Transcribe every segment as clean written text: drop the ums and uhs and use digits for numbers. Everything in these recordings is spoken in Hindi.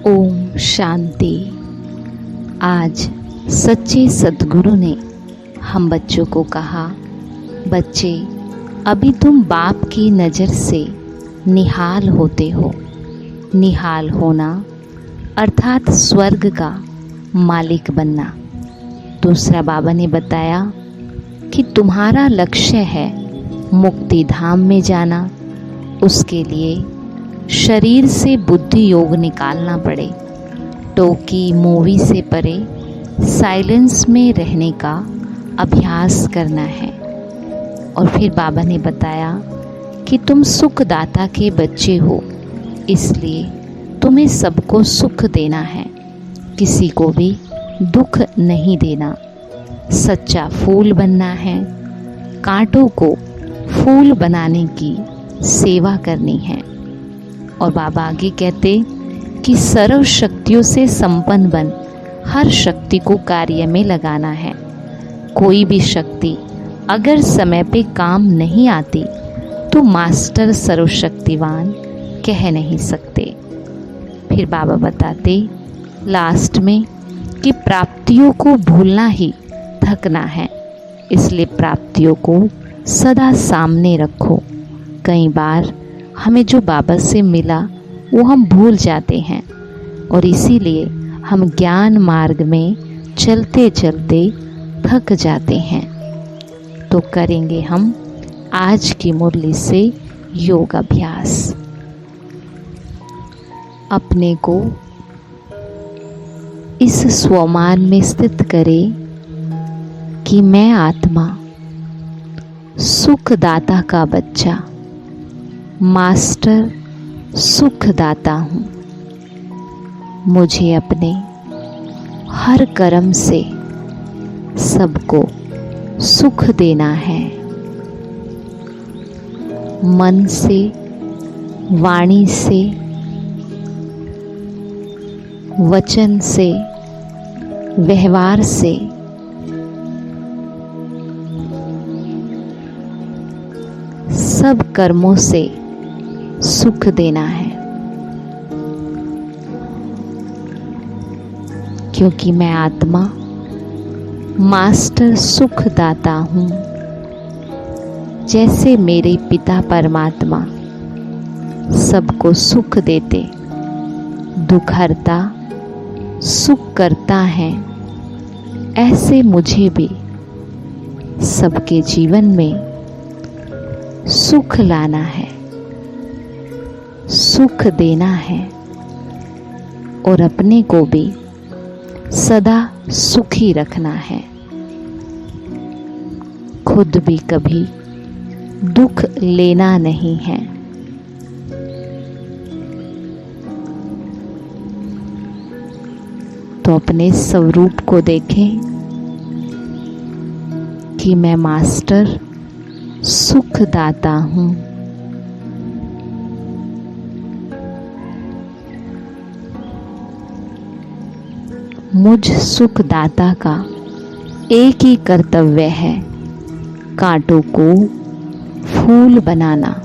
ओम शांति। आज सच्चे सद्गुरु ने हम बच्चों को कहा, बच्चे अभी तुम बाप की नज़र से निहाल होते हो। निहाल होना अर्थात स्वर्ग का मालिक बनना। दूसरा बाबा ने बताया कि तुम्हारा लक्ष्य है मुक्ति धाम में जाना। उसके लिए शरीर से बुद्धि योग निकालना पड़े। टोकी मूवी से परे साइलेंस में रहने का अभ्यास करना है। और फिर बाबा ने बताया कि तुम सुखदाता के बच्चे हो, इसलिए तुम्हें सबको सुख देना है, किसी को भी दुख नहीं देना। सच्चा फूल बनना है, कांटों को फूल बनाने की सेवा करनी है। और बाबा आगे कहते कि सर्व शक्तियों से संपन्न बन हर शक्ति को कार्य में लगाना है। कोई भी शक्ति अगर समय पे काम नहीं आती तो मास्टर सर्वशक्तिवान कह नहीं सकते। फिर बाबा बताते लास्ट में कि प्राप्तियों को भूलना ही थकना है, इसलिए प्राप्तियों को सदा सामने रखो। कई बार हमें जो बाबा से मिला वो हम भूल जाते हैं और इसीलिए हम ज्ञान मार्ग में चलते चलते थक जाते हैं। तो करेंगे हम आज की मुरली से योग अभ्यास। अपने को इस स्वमान में स्थित करें कि मैं आत्मा सुखदाता का बच्चा, मास्टर सुखदाता हूँ। मुझे अपने हर कर्म से सबको सुख देना है। मन से, वाणी से, वचन से, व्यवहार से सब कर्मों से सुख देना है, क्योंकि मैं आत्मा मास्टर सुखदाता हूँ। जैसे मेरे पिता परमात्मा सबको सुख देते, दुख हरता, सुख करता है, ऐसे मुझे भी सबके जीवन में सुख लाना है, सुख देना है और अपने को भी सदा सुखी रखना है। खुद भी कभी दुख लेना नहीं है। तो अपने स्वरूप को देखें कि मैं मास्टर सुखदाता हूँ। मुझ सुखदाता का एक ही कर्तव्य है, कांटों को फूल बनाना।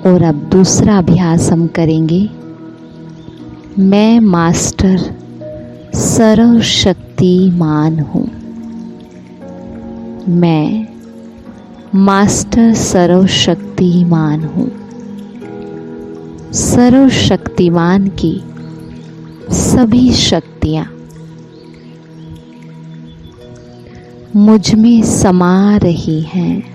और अब दूसरा अभ्यास हम करेंगे। मैं मास्टर सर्वशक्तिमान हूँ। मैं मास्टर सर्वशक्तिमान हूँ। सर्वशक्तिमान की सभी शक्तियाँ मुझ में समा रही हैं।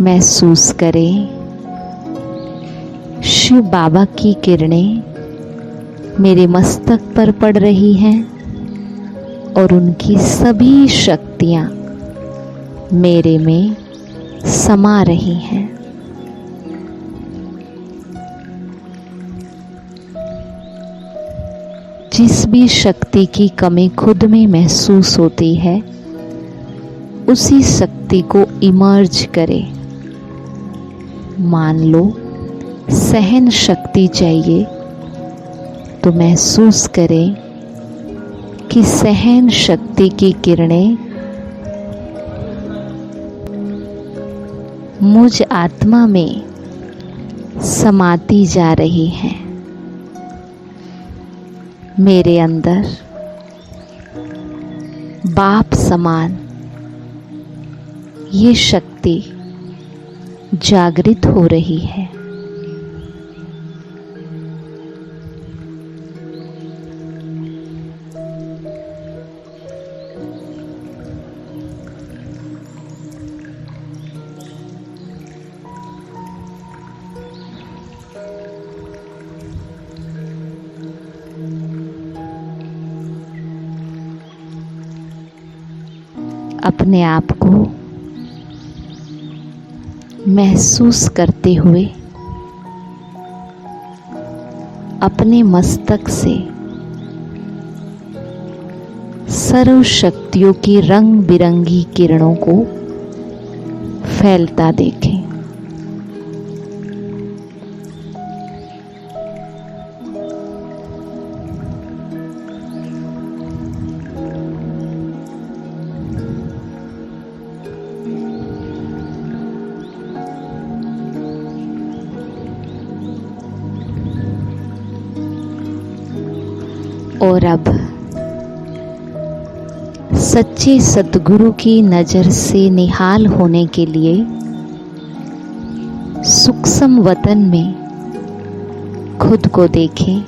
महसूस करें शिव बाबा की किरणें मेरे मस्तक पर पड़ रही हैं और उनकी सभी शक्तियाँ मेरे में समा रही हैं। जिस भी शक्ति की कमी खुद में महसूस होती है, उसी शक्ति को इमर्ज करें। मान लो सहन शक्ति चाहिए तो महसूस करें कि सहन शक्ति की किरणें मुझ आत्मा में समाती जा रही हैं। मेरे अंदर बाप समान ये शक्ति जागृत हो रही है। अपने आप को महसूस करते हुए अपने मस्तक से सर्व शक्तियों की रंग बिरंगी किरणों को फैलता देखें। और अब सच्चे सद्गुरु की नज़र से निहाल होने के लिए सूक्ष्म वतन में खुद को देखें।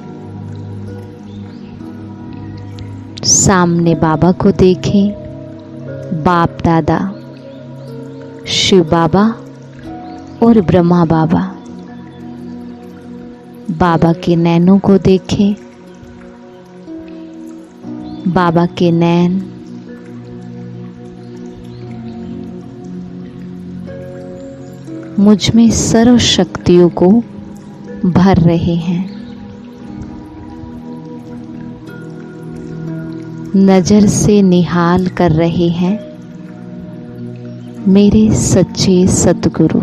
सामने बाबा को देखें, बाप दादा, शिव बाबा और ब्रह्मा बाबा। बाबा के नैनों को देखें, बाबा के नैन मुझ में सर्व शक्तियों को भर रहे हैं। नजर से निहाल कर रहे हैं मेरे सच्चे सद्गुरु।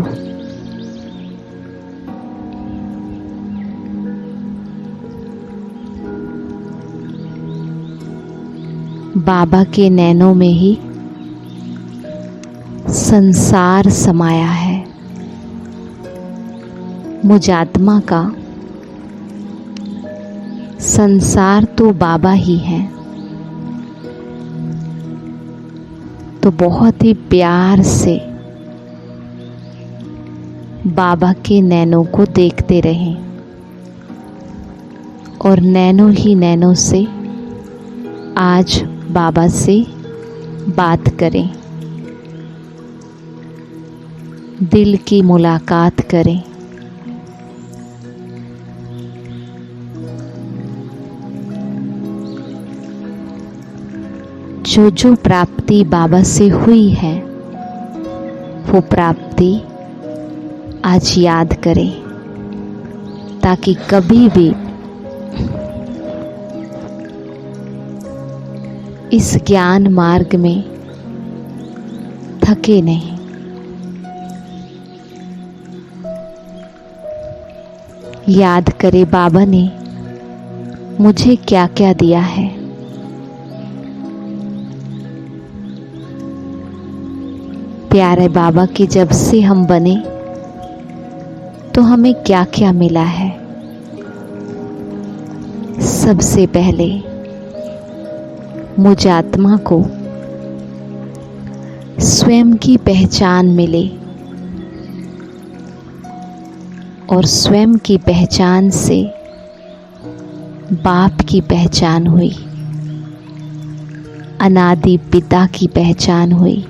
बाबा के नैनों में ही संसार समाया है। मुझ आत्मा का संसार तो बाबा ही है। तो बहुत ही प्यार से बाबा के नैनों को देखते रहें और नैनों ही नैनों से आज बाबा से बात करें, दिल की मुलाकात करें। जो जो प्राप्ति बाबा से हुई है वो प्राप्ति आज याद करें, ताकि कभी भी इस ज्ञान मार्ग में थके नहीं। याद करे बाबा ने मुझे क्या क्या दिया है। प्यारे बाबा के जब से हम बने तो हमें क्या क्या मिला है। सबसे पहले मुझ आत्मा को स्वयं की पहचान मिले और स्वयं की पहचान से बाप की पहचान हुई, अनादि पिता की पहचान हुई।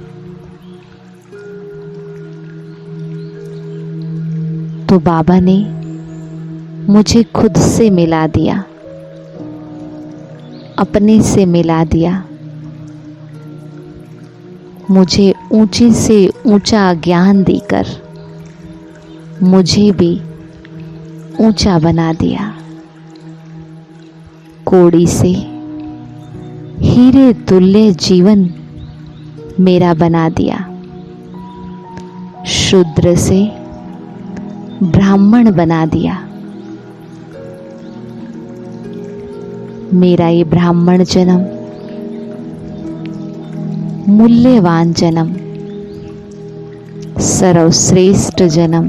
तो बाबा ने मुझे खुद से मिला दिया, अपने से मिला दिया। मुझे ऊंचे से ऊंचा ज्ञान देकर मुझे भी ऊंचा बना दिया। कोड़ी से हीरे तुल्य जीवन मेरा बना दिया। शूद्र से ब्राह्मण बना दिया। मेरा ये ब्राह्मण जन्म मूल्यवान जन्म, सर्वश्रेष्ठ जन्म,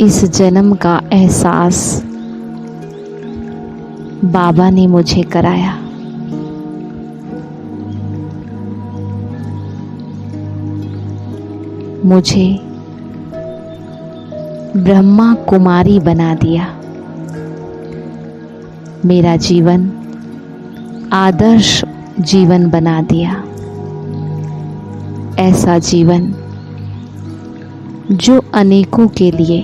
इस जन्म का एहसास बाबा ने मुझे कराया। मुझे ब्रह्मा कुमारी बना दिया। मेरा जीवन आदर्श जीवन बना दिया। ऐसा जीवन जो अनेकों के लिए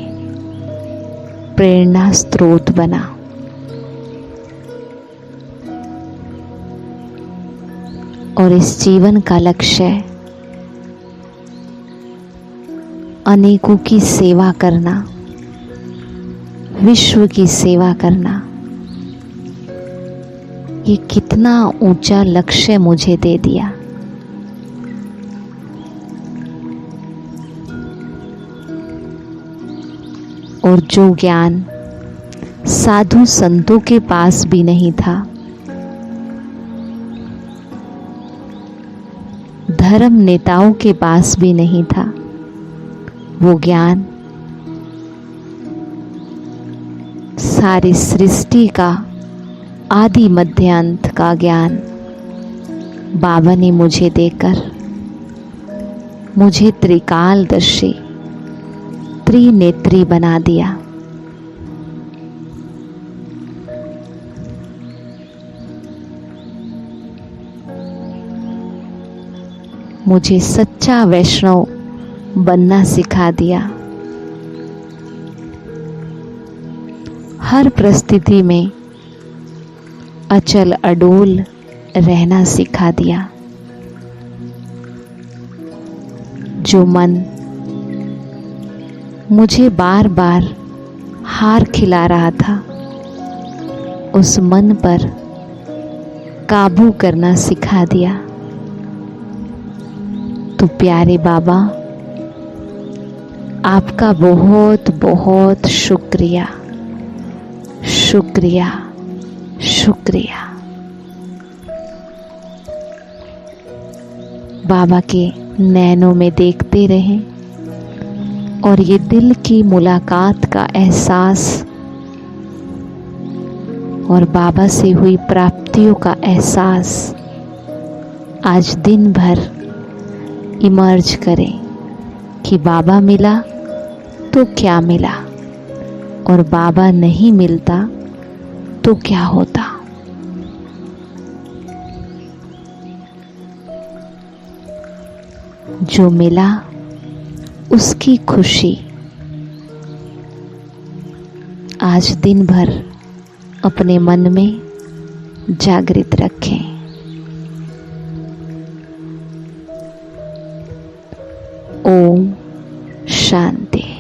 प्रेरणा स्रोत बना। और इस जीवन का लक्ष्य अनेकों की सेवा करना, विश्व की सेवा करना। ये कितना ऊंचा लक्ष्य मुझे दे दिया। और जो ज्ञान साधु संतों के पास भी नहीं था, धर्म नेताओं के पास भी नहीं था, वो ज्ञान सारी सृष्टि का आदि मध्यांत का ज्ञान बाबा ने मुझे देकर मुझे त्रिकालदर्शी त्रिनेत्री बना दिया। मुझे सच्चा वैष्णव बनना सिखा दिया। हर परिस्थिति में अचल अडोल रहना सिखा दिया। जो मन मुझे बार बार हार खिला रहा था, उस मन पर काबू करना सिखा दिया। तो प्यारे बाबा, आपका बहुत बहुत शुक्रिया, शुक्रिया, शुक्रिया। बाबा के नैनों में देखते रहें और ये दिल की मुलाकात का एहसास और बाबा से हुई प्राप्तियों का एहसास आज दिन भर इमर्ज करें कि बाबा मिला तो क्या मिला और बाबा नहीं मिलता तो क्या होता। जो मिला उसकी खुशी आज दिन भर अपने मन में जागृत रखें। ओम शांति।